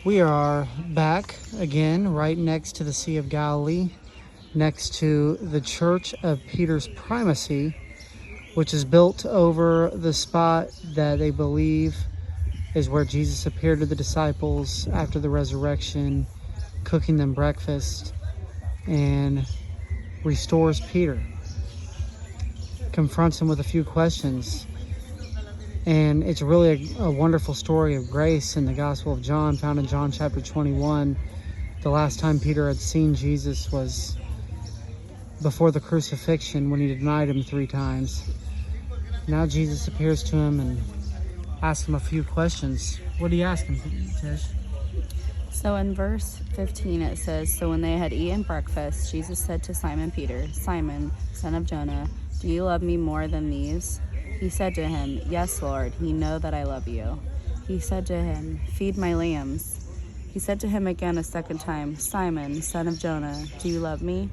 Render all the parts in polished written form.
We are back again right next to the Sea of Galilee, next to the Church of Peter's Primacy, which is built over the spot that they believe is where Jesus appeared to the disciples after the resurrection, cooking them breakfast, and restores Peter, confronts him with a few questions. And it's really a wonderful story of grace in the Gospel of John, found in John chapter 21. The last time Peter had seen Jesus was before the crucifixion, when he denied him 3 times. Now Jesus appears to him and asks him a few questions. What do you ask him, Tish? So in verse 15 it says, "So when they had eaten breakfast, Jesus said to Simon Peter, 'Simon, son of Jonah, do you love me more than these?' He said to him, 'Yes, Lord, you know that I love you.' He said to him, 'Feed my lambs.' He said to him again a second time, 'Simon, son of Jonah, do you love me?'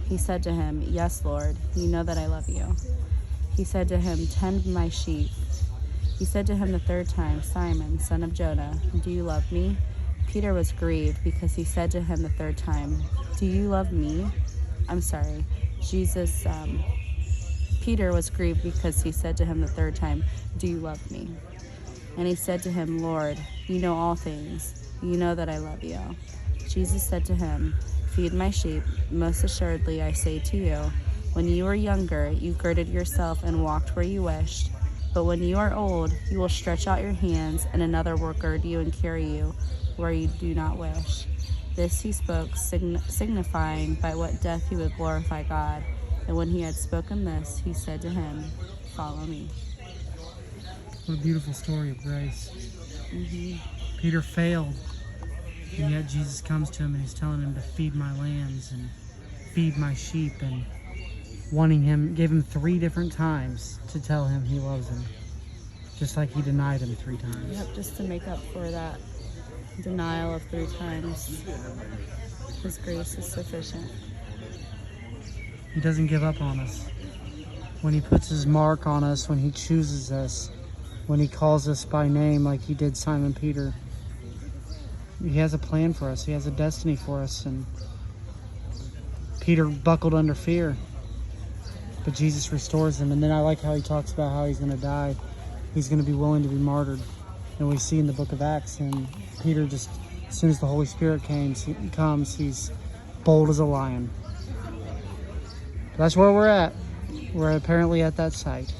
He said to him, 'Yes, Lord, you know that I love you.' He said to him, 'Tend my sheep.' He said to him the third time, 'Simon, son of Jonah, do you love me?' Peter was grieved because he said to him the third time, 'Do you love me?'" Peter was grieved because he said to him the third time, "Do you love me?" And he said to him, "Lord, you know all things. You know that I love you." Jesus said to him, "Feed my sheep. Most assuredly I say to you, when you were younger, you girded yourself and walked where you wished. But when you are old, you will stretch out your hands, and another will gird you and carry you where you do not wish." This he spoke, signifying by what death he would glorify God. And when he had spoken this, he said to him, "Follow me." What a beautiful story of grace. Mm-hmm. Peter failed, and yet Jesus comes to him and he's telling him to feed my lambs and feed my sheep, and gave him 3 different times to tell him he loves him, just like he denied him 3 times. Yep, just to make up for that denial of 3 times. His grace is sufficient. He doesn't give up on us. When he puts his mark on us, when he chooses us, when he calls us by name like he did Simon Peter, he has a plan for us. He has a destiny for us. And Peter buckled under fear, but Jesus restores him. And then I like how he talks about how he's going to die. He's going to be willing to be martyred. And we see in the book of Acts, and Peter just, as soon as the Holy Spirit comes, he's bold as a lion. That's where we're at. We're apparently at that site.